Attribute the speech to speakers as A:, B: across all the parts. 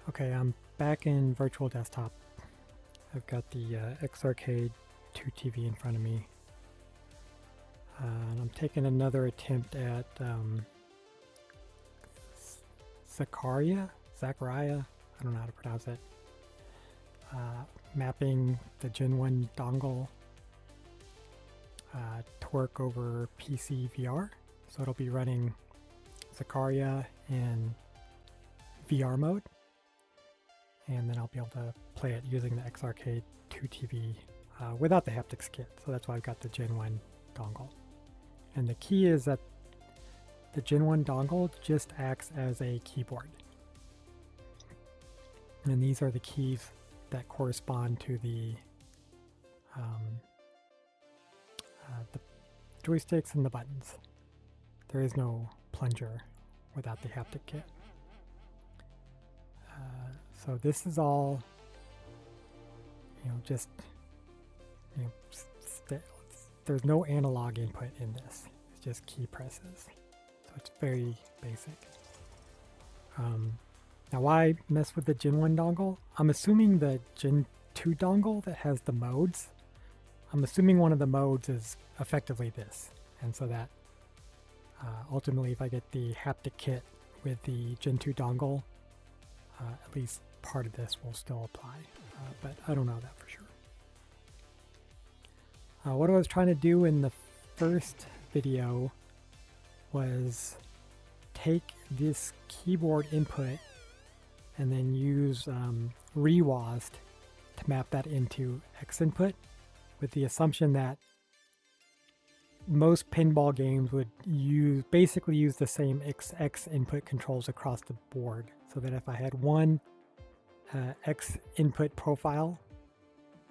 A: Okay, I'm back in virtual desktop. I've got the X-Arcade2TV in front of me. And I'm taking another attempt at Zaccaria? I don't know how to pronounce it. Mapping the Gen1 dongle to work over PC VR. So it'll be running Zaccaria in VR mode. And then I'll be able to play it using the X-Arcade2TV without the haptics kit. So that's why I've got the Gen1 dongle. And the key is that the Gen1 dongle just acts as a keyboard. And these are the keys that correspond to the joysticks and the buttons. There is no plunger without the haptic kit. So this is all, just, there's no analog input in this. It's just key presses. So it's very basic. Now why mess with the Gen1 dongle? I'm assuming the Gen2 dongle that has the modes, I'm assuming one of the modes is effectively this. And so that ultimately if I get the haptic kit with the Gen2 dongle, at least part of this will still apply, but I don't know that for sure. What I was trying to do in the first video was take this keyboard input and then use ReWASD to map that into X input, with the assumption that most pinball games would basically use the same X input controls across the board, so that if I had one X input profile,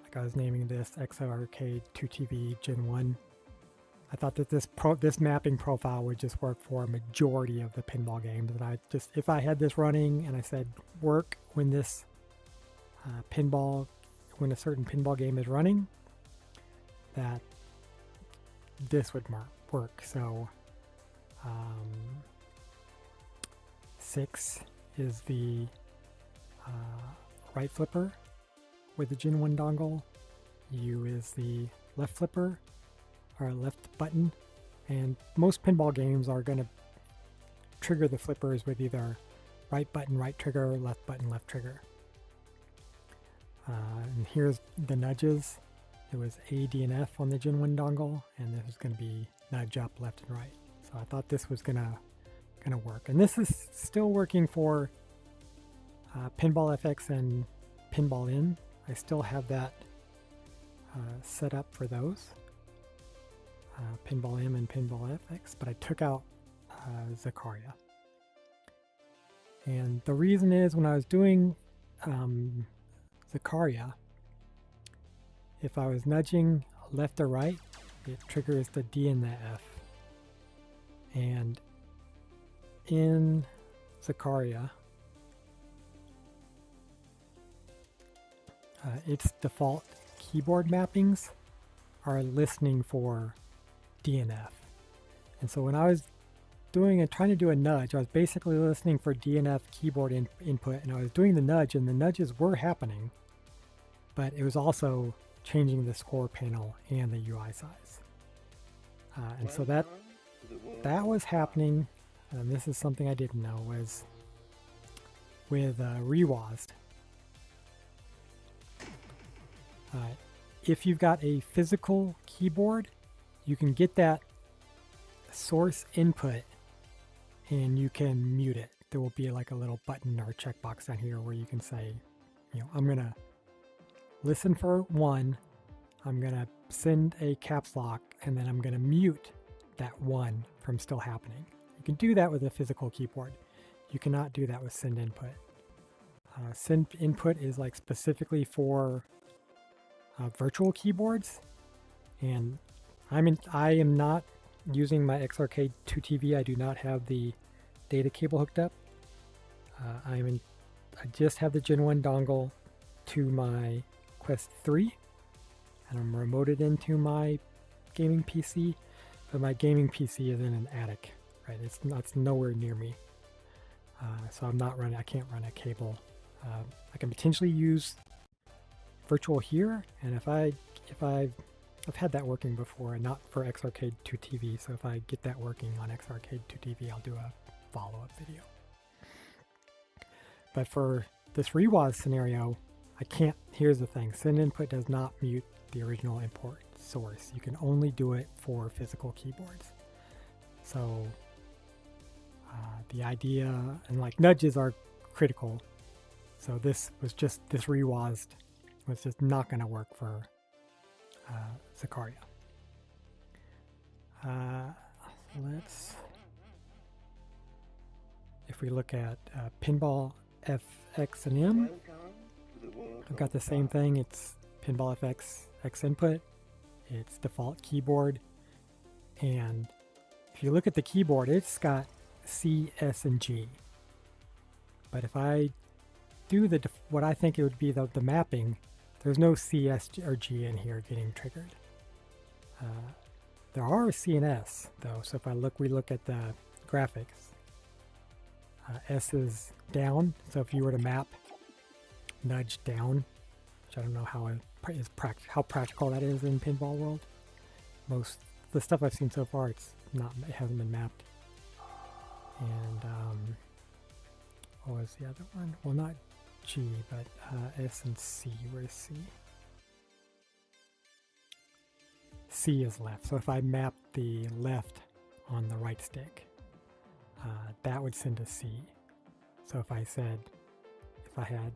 A: like I was naming this X-Arcade2TV Gen1, I thought that this mapping profile would just work for a majority of the pinball games. And if I had this running and I said work when this when a certain pinball game is running, that this would work. So 6 is the right flipper with the Gen1 dongle. U is the left flipper, or left button. And most pinball games are going to trigger the flippers with either right button, right trigger, left button, left trigger. And here's the nudges. It was A, D, and F on the Gen1 dongle, and this is going to be nudge up, left, and right. So I thought this was gonna work, and this is still working for Pinball FX and Pinball In. I still have that set up for those, Pinball M and Pinball FX, but I took out Zaccaria. And the reason is, when I was doing Zaccaria, if I was nudging left or right, it triggers the D and the F. And in Zaccaria, its default keyboard mappings are listening for D and F. And so when I was trying to do a nudge, I was basically listening for D and F keyboard input, and I was doing the nudge, and the nudges were happening, but it was also changing the score panel and the UI size. And so that was happening, and this is something I didn't know, was with ReWASD. If you've got a physical keyboard, you can get that source input and you can mute it. There will be like a little button or checkbox down here where you can say, I'm going to listen for 1, I'm going to send a caps lock, and then I'm going to mute that 1 from still happening. You can do that with a physical keyboard. You cannot do that with send input. Send input is like specifically for virtual keyboards, and I am not using my X-Arcade2TV. I do not have the data cable hooked up. I just have the Gen1 dongle to my Quest 3, and I'm remoted into my gaming PC, but my gaming PC is in an attic, right? It's nowhere near me. So I can't run a cable I can potentially use virtual here, and I've had that working before, not for X-Arcade2TV, so if I get that working on X-Arcade2TV, I'll do a follow-up video. But for this ReWAS scenario, I can't, here's the thing, send input does not mute the original import source. You can only do it for physical keyboards. So the idea, and like nudges are critical, so this ReWAS was just not going to work for Zaccaria. If we look at Pinball FX and M, I've got the same thing. It's Pinball FX X input. It's default keyboard, and if you look at the keyboard, it's got C, S, and G. But if I do what I think it would be the mapping, there's no C, S, or G in here getting triggered. There are C and S though, so if we look at the graphics, S is down, so if you were to map nudge down, which I don't know how practical that is in pinball world. Most the stuff I've seen so far, it hasn't been mapped. And what was the other one? Well, not G, but S and C. Where's C? C is left. So if I map the left on the right stick, that would send a C. So if I had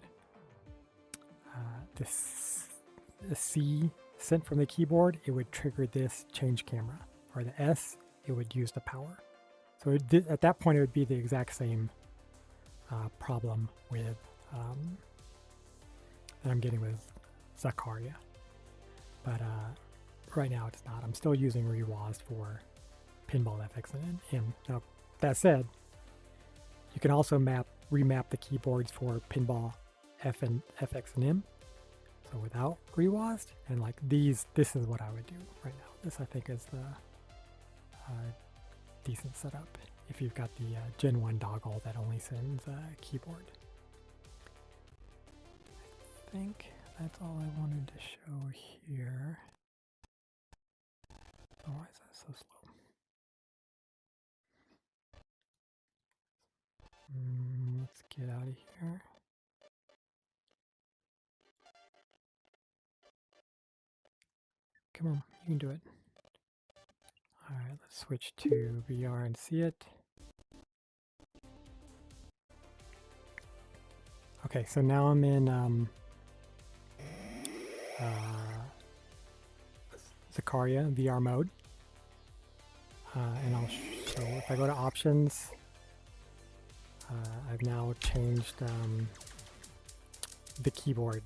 A: the C sent from the keyboard, it would trigger this change camera, or the S, it would use the power. So at that point, it would be the exact same problem with that I'm getting with Zaccaria. But right now it's not. I'm still using ReWAS for Pinball FX and M. Now, that said, you can also remap the keyboards for Pinball FX and M. So without ReWAS, and like this is what I would do right now. This I think is the decent setup if you've got the Gen 1 dongle that only sends keyboard. I think that's all I wanted to show here. Oh, why is that so slow? Let's get out of here. Come on, you can do it. Alright, let's switch to VR and see it. Okay, so now I'm in Zaccaria VR mode. And I'll show, if I go to options, I've now changed the keyboard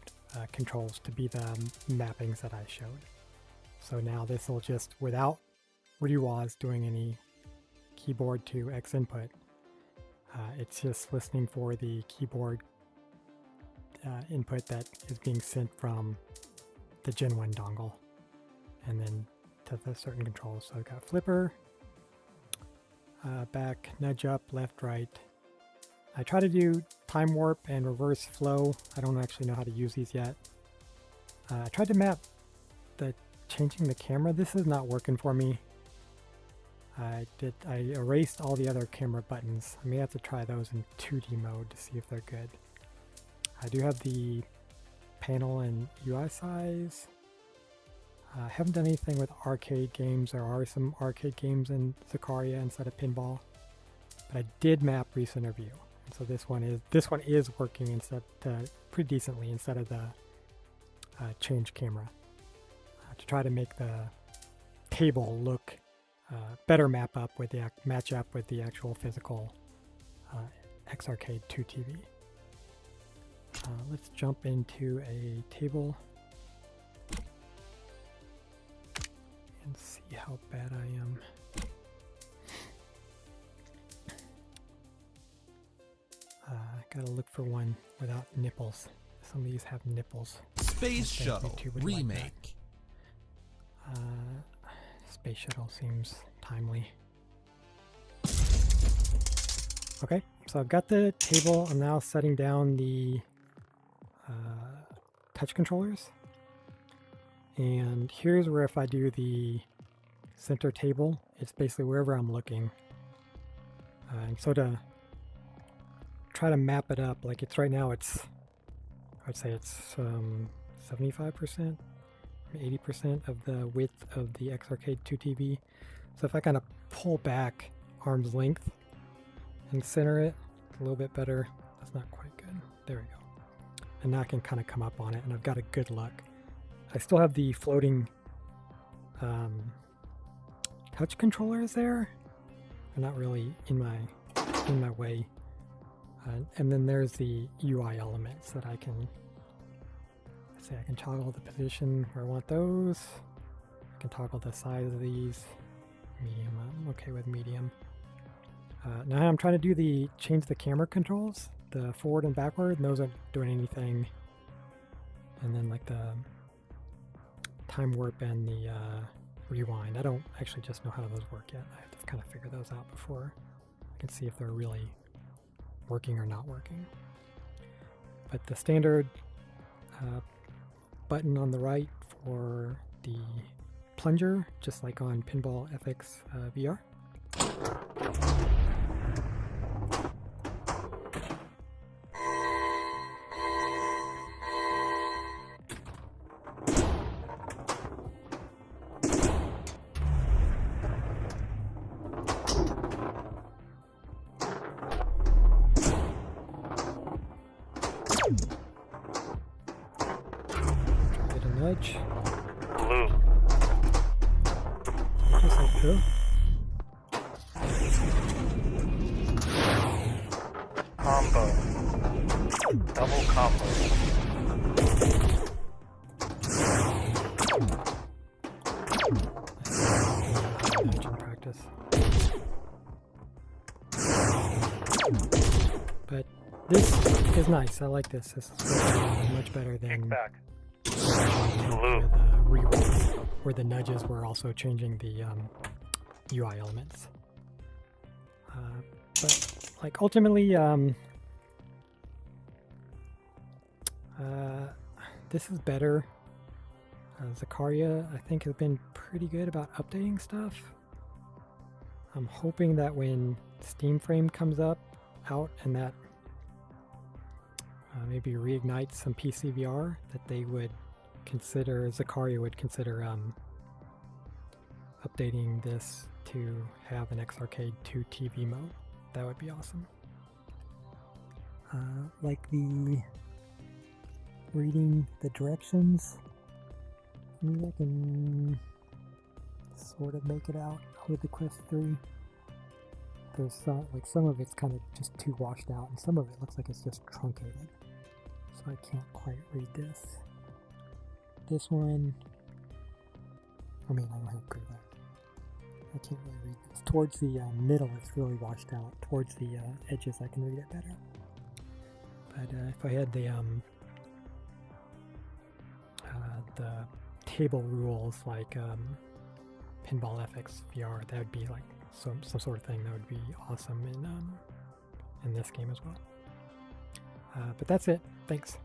A: controls to be the mappings that I showed. So now this will just, without ReWAS doing any keyboard to X input, it's just listening for the keyboard input that is being sent from the Gen 1 dongle, and then to the certain controls. So I've got flipper, back, nudge up, left, right. I try to do time warp and reverse flow. I don't actually know how to use these yet. I tried to map changing the camera. This is not working for me. I erased all the other camera buttons. I may have to try those in 2D mode to see if they're good. I do have the panel and UI size. I haven't done anything with arcade games. There are some arcade games in Zaccaria instead of pinball, but I did map recent review, and so this one is working instead pretty decently instead of the change camera to try to make the table look better match up with the actual physical X-Arcade2TV. Let's jump into a table and see how bad I am. Gotta look for one without nipples. Some of these have nipples.
B: Space Shuttle Remake.
A: Space Shuttle seems timely. Okay, so I've got the table. I'm now setting down the touch controllers. And here's where if I do the center table, it's basically wherever I'm looking. And so to try to map it up, like it's right now, I'd say it's 75%, 80% of the width of the X-Arcade2TV. So if I kind of pull back arm's length and center it a little bit better, that's not quite good. There we go. And now I can kind of come up on it, and I've got a good look. I still have the floating touch controllers there. They're not really in my way. And then there's the UI elements that I can say I can toggle the position where I want those. I can toggle the size of these. Medium, I'm okay with medium. Now I'm trying to change the camera controls, the forward and backward, and those aren't doing anything. And then like the time warp and the rewind, I don't actually just know how those work yet. I have to kind of figure those out before I can see if they're really working or not working. But the standard button on the right for the plunger, just like on Pinball FX VR. Get a nudge.
C: Blue.
A: Just like blue.
C: Combo. Double combo.
A: Nudge in practice. But this is nice. I like this. This is much better than
C: Kick back.
A: with rewinds, where the nudges were also changing the UI elements. But like ultimately, this is better. Zaccaria, I think, has been pretty good about updating stuff. I'm hoping that when Steam Frame comes out and that maybe reignites some PC VR, that they would consider, Zaccaria would consider updating this to have an X-Arcade2TV mode. That would be awesome. Like the reading the directions, maybe I can sort of make it out with the Quest 3. There's some of it's kind of just too washed out, and some of it looks like it's just truncated. So I can't quite read this. This one, I mean, I don't have great eye. I can't really read this. Towards the middle, it's really washed out. Towards the edges, I can read it better. But if I had the table rules like Pinball FX VR, that would be like some sort of thing that would be awesome in this game as well. But that's it. Thanks.